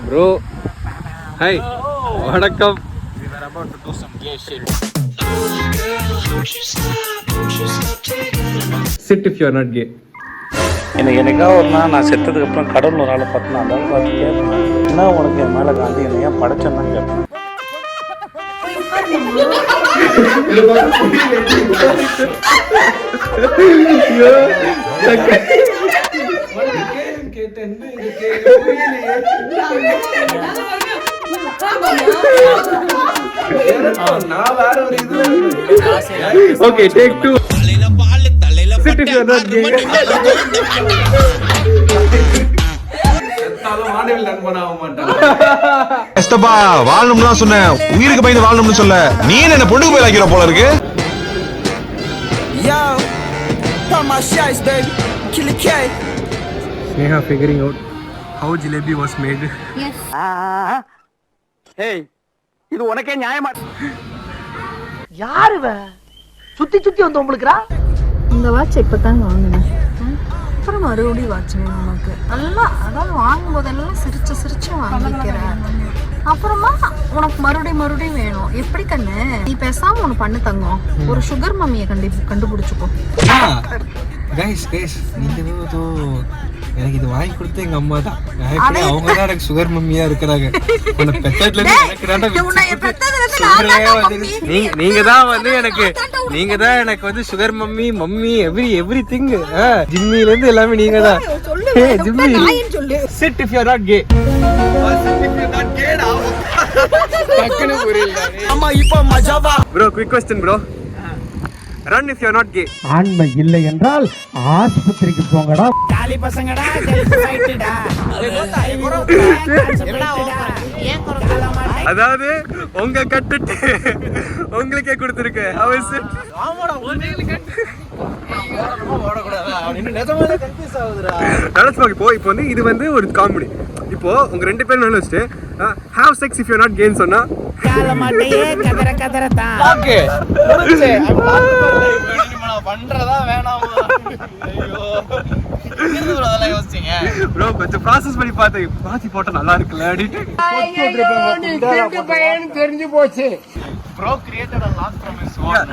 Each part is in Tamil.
ப்ரோ ஹாய் வணக்கம். We were about to do some gay shit. Sit if you are not gay. எனக்காக ஒரு நாள் நான் செத்ததுக்கு அப்புறம் கடவுள் ஒரு ஆளை பார்த்து நான் அதாவது பார்த்து கேட்பேன், என்ன உனக்கு என் மேலே காந்தி என்ன ஏன் படைச்சேன்னு கேட்பேன். Okay, take 2. Sit if you are not gay. வாழணும்னு தான் சொன்னேன், உயிருக்கு பயந்து வாழணும்னு சொல்ல. நீ என்ன பொண்ணுக்கு போய் ஆக்கிற போல இருக்கு. Sneha figuring out how jalebi was made. Yes. Hey, இது உனக்கே நியாயமா? யாருவ சுத்தி சுத்தி வந்து உங்களுக்குறா? இந்த வாட்ச் இப்பதான் வாங்கினேன். அப்புறம் மறுபடியும் வாட்ச் வேணும் உனக்கு. நல்லா அதாவது வாங்கும் போதெல்லாம் சிரிச்சு வாங்கிக்கிறேன். அப்புறமா உனக்கு மறுபடியும் வேணும். எப்படி கண்ணு நீ பேசாம ஒண்ணு பண்ணு தங்கம், ஒரு சுகர் மம்மியை கண்டுபிடிச்சுக்கோ. கைஸ் நீங்க ஏதோ எனக்கு இது வாங்கி கொடுத்த எங்க அம்மா தான். அவங்க தான் எனக்கு சுகர் மம்மியா இருக்கிறாங்க. நீங்க தான் வந்து எனக்கு வந்து சுகர் மம்மி எவ்ரிதிங். ஜிம்மில இருந்து எல்லாமே நீங்க தான். Jimmy sit if you are not gay. டக்குனு புரியல. அம்மா இப்போ மஜாவா bro. Quick question bro. Run if you are not gay. ஆண்மை இல்லை என்றால் ஆஸ்பத்திரிக்கு போங்கடா. காலி பசங்கடா, ஜெல்ஸ் ஃபைட்டடா. அதாவது உங்க கட்டுட்டு உங்களுக்கே கொடுத்திருக்கேன். How is it? ஆமாடா, ஒரேல கட். ஓடக்கூடாதா? அப்படின்னு நிஜமாவே கன்ஃபியூஸ் ஆகுதுடா. நடந்துச்சு. இப்போ வந்து இது வந்து ஒரு காமெடி. இப்போ உங்க ரெண்டு பேரும் நல்லா வச்சுட்டு have sex if you are not gay சொன்னா கால மாட்டேயே கதறதா. ஓகே முடிஞ்சே. பண்றதா வேணாமா? ஐயோ என்ன bro அதெல்லாம் யோசிச்சீங்க bro? கொஞ்சம் process பண்ணி பார்த்தேன். பாத்தி போட்டா நல்லா இருக்குல்ல அப்படிட்டு போட்டுட்டு பையன் தெரிஞ்சு போச்சு. bro created a long from his own.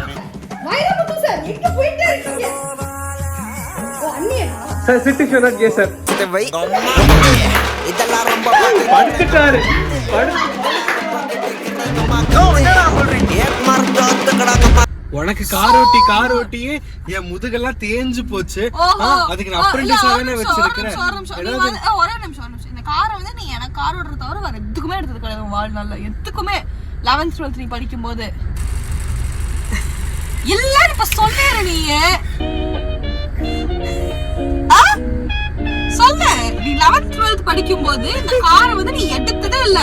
Vairamuthu sir எங்க போயிட்டே இருக்கீங்க? ஓ அண்ணியா sir sit if you are not gay sir. இதெல்லாம் ரொம்ப படிச்சிட்டாரு. உனக்கு கார் ஓட்டியே என் முதுகெல்லாம் தேஞ்சு போச்சு. அதுக்கு நான் அப்ரெண்டிஸாவே வச்சிருக்கேன். ஒரே நிமிஷம். இந்த காரை வந்து நீ எனக்கு கார் ஓட்டுறத தவிர வேற எதுக்குமே எடுத்தது கிடையாது வாழ்நாள்ல. எதுக்குமே 11th 12th நீ படிக்கும் போது இல்ல. இப்ப சொன்னேன் நீ சொல்ல. நீ 11th 12th படிக்கும் போது இந்த காரை வந்து நீ எடுத்ததே இல்ல.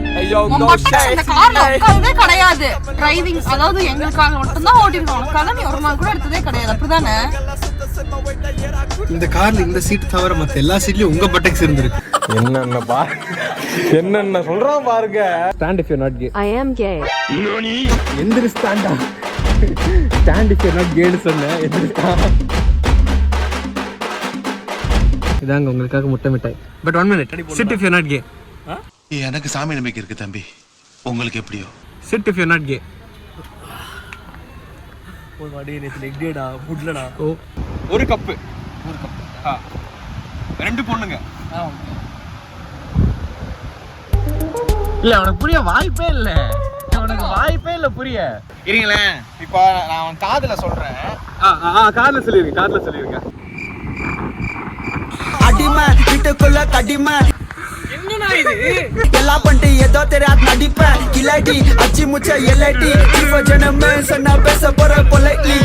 இந்த கார்ல உட்கார்ந்ததே கிடையாது. டிரைவிங் அதாவது எங்களுக்காக மட்டும்தான் ஓட்டிருக்கோம். உனக்காக நீ ஒரு நாள் கூட எடுத்ததே கிடையாது. அப்படிதானே? இந்த கார்ல இந்த சீட் தவிர மத்த எல்லா சீட்லயும் உங்க பட்டெக்ஸ் இருந்திருக்கு. என்னென்ன சொல்றான் பாருங்க. Stand if you not gay. I am gay. எந்திரி ஸ்டாண்டா. ஸ்டாண்ட் இஃப் யூ நாட் கேன்னு சொன்னேன். எந்திரிஸ்டா. இதாங்க உங்களுக்காக முட்டை மிட்டாய். But 1 minute. Sit if you not gay. எனக்கு சாமி நம்பிக்கை இருக்கு தம்பி, உங்களுக்கு எப்படியோ. Sit if you not gay. ஒரு வாடி நேத்து லெக் டேடா ஃபுட்லடா. ஒரு கப். ரெண்டு பொண்ணுங்க. இல்ல உனக்கு புரிய வாய்ப்பே இல்ல. புரிய இருங்களேன். இப்போ நான் காதுல சொல்றேன். கார்ல சொல்லிருங்க. அடிமை வீட்டுக்குள்ள கடிமை என்னடா இது? எல்லாம் பண்ணிட்டு ஏதோ தெரியாது நடிப்பேன். கிளாடி அச்சி முச்ச எல்ஐடி இப்போ ஜனமே சொன்னா பேச போற பொலைட்லி.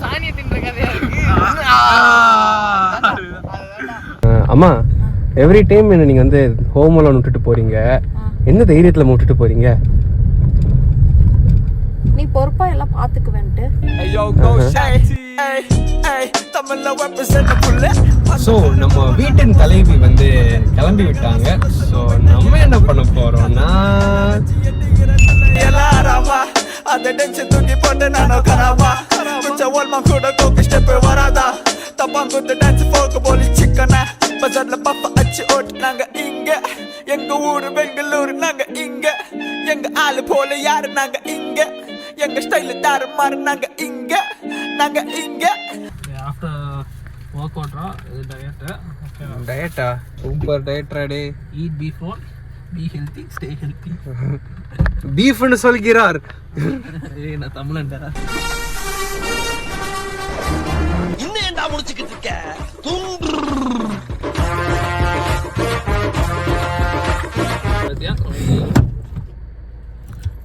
சாணியை தின்ற கதையா இருக்கு. அம்மா எவ்ரி டைம் என்ன நீங்க வந்து ஹோம் அலோன் விட்டுட்டு போறீங்க. என்ன தைரியத்துல விட்டுட்டு போறீங்க? நீ பொறுப்பா எல்லாம் பாத்துக்குவேன்ட்டு. ஸோ நம்ம வீட்டின் தலைவி வந்து கிளம்பி விட்டாங்க. ஸோ நம்ம என்ன பண்ண போறோம்னா அதை தூக்கி போட்டு நானும் கராவா ஓல்மா கூட கோக்கி ஸ்டெப் வராதா தப்பாங்குத்து டான்ஸ் போக்கு போலி சிக்கன பஜார்ல பப்பா அச்சு ஓட்டு நாங்க இங்க எங்க ஊரு பெங்களூரு நாங்க இங்க எங்க ஆளு போல யாரு நாங்க இங்க எங்க ஸ்டைல தாறு மாறு நாங்க இங்க ஆஃப்டர் ஒர்க் அவுட்ரா இது டயட்டு டயட்டா சூப்பர் டயட்ரா day eat before be healthy stay healthy பீஃப்னு சொல்கிறார். ஏய் நான் தமிழன்டா. இன்னும் ஏன்டா முடிச்சுக்கிட்டு இருக்க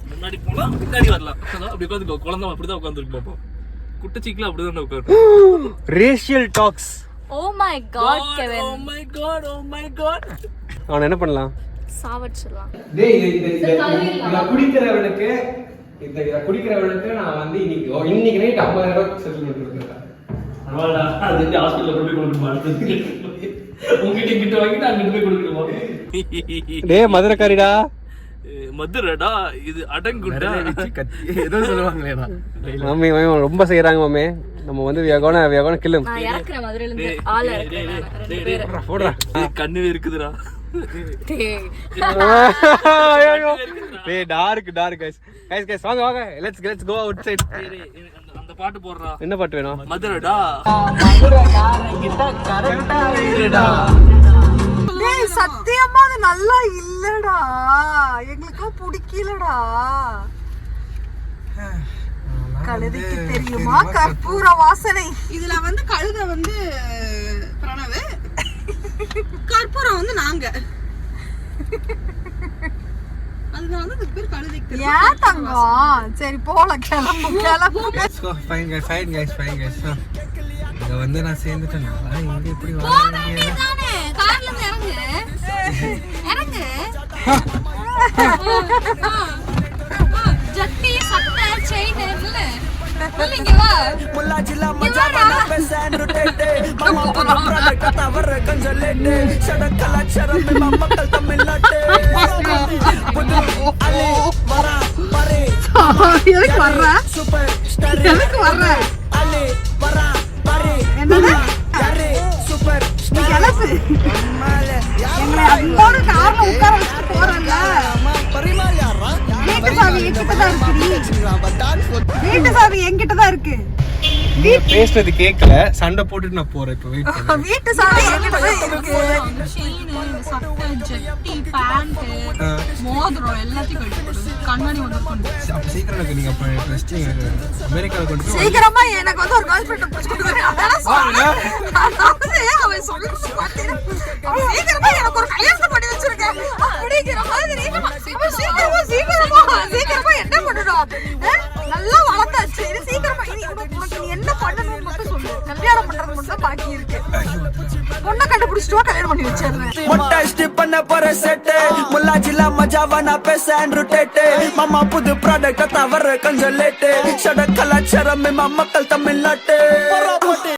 முன்னாடி போலாம் பின்னாடி வரலாம். அப்படி உட்காந்து குழந்தை அப்படிதான் உட்காந்துருக்கு பாப்போம். குட்டச்சிக்கல அப்படிதான் உட்காந்து. Racial talks. Oh my god Kevin, Oh my god, oh my god. அவன் என்ன பண்ணலாம்? சாவடிச்சிடலாம். டேய் இத குடிக்கிறவனுக்கு நான் வந்து இன்னைக்கு நைட் 50,000 ரூபாய் செட்டில் பண்ணிருக்கேன். பரவாயில்ல, அது ஹாஸ்பிடல்ல போய் கொடுக்கணுமா? உங்ககிட்ட கிட்ட வாங்கிட்டு அங்கிட்டு போய் கொடுக்கணுமா? டேய் மதுரைக்காரிடா. மதுரடா இது அடங்குண்டா ஏதோ சொல்லுவாங்களேடா. மாமி ரொம்ப செய்யறாங்க மாமி. நம்ம வந்து வியாகோன கில்லும். நான் இறக்குறேன் மதுரையில இருந்து ஆள இறக்குறேன். போடுறா. கண்ணு இருக்குதுடா. டேய் டார்க் கைஸ் வாங்க லெட்ஸ் கோ அவுட் சைடு. அந்த பாட்டு போடுறா. என்ன பாட்டு வேணும்? மதுரடா டேய் சத்தியமா அது நல்லா இல்லடா, எங்களுக்கு பிடிக்கலடா. கழுதைக்கு தெரியுமா கற்பூர வாசனை? இதுல வந்து கழுத வந்து பிரணவு, கற்பூரம் வந்து நாங்க. அதுதான் வந்து இதுக்கு பேர் கழுதைக்கு. ஏன் தங்கம்? சரி போல கிளம்பு. Fine guys. இத வந்து நான் சேர்ந்துட்டேன். இங்க எப்படி வராங்க? கார்ல இருந்து இறங்கு. ஜட்டி சட்டை செயின் இல்ல இங்க வா. முல்லா ஜில்லா மஜா பண்ண பேசன் ரொட்டேட் மாமா புது ப்ராடக்ட் தவற கொஞ்சம் லேட் சடக்கல சரமே மக்கள் தமிழ்நாட்டு புது அலே வரா பரே எதுக்கு வர்ற? சூப்பர் ஸ்டார் எதுக்கு வர்ற? அலே வரா பரே என்னது? யாரே சூப்பர் நீ கிளம்பு. எங்களை அன்போடு கார்ல உட்கார வச்சுட்டு போறல்ல. பரிமால் யாரா வீட்டு சாவி என்கிட்ட தான் இருக்கு. வீட்டு சாவி என்கிட்ட தான் இருக்கு. பேசுறது கேட்கல, சண்டை போட்டுட்டு நான் போறேன். இப்போ வெயிட் பண்ணு. வீட்டு சாவி என்கிட்ட தான் இருக்கு. செயின், சட்டை, ஜட்டி, பேண்ட், மோதிரம் எல்லாத்தையும் கட்டி போடு. கண்ணாடி வந்து கொண்டு. அப்ப சீக்கிரம் எனக்கு நீங்க அப்ப ட்ரஸ்டிங் அமெரிக்கால கொண்டு போய் சீக்கிரமா எனக்கு வந்து ஒரு கேர்ள் ஃப்ரெண்ட் புடிச்சு கொடுங்க. அதான் சொல்றேன். அதாவது அவன் சொல்லிட்டு பாத்தீங்க. அவன் சீக்கிரமா எனக்கு ஒரு கல்யாணம் பண்ணி வச்சிருக்கேன். அப்படிங்கிற மாதிரி சீக்கிரமா என்ன பண்ணணும்? நல்லா வளர்த்தாச்சு. சீக்கிரமா உனக்கு நீ என்ன பண்ணணும்னு மட்டும் சொல்லு. கல்யாணம் பண்றது மட்டும் தான் பாக்கி இருக்கு. பொண்ணை கண்டுபிடிச்சிட்டு வா, கல்யாணம் பண்ணி வச்சிடுறேன். மொட்டை ஸ்டிப் பண்ண போற செட் முல்லா ஜில்லா மஜாவா நான் பேசன் ரொட்டேட் மாமா புது ப்ராடக்ட் தவற கொஞ்சம் லேட் சட கலாச்சாரம் மக்கள் தமிழ்நாட்டு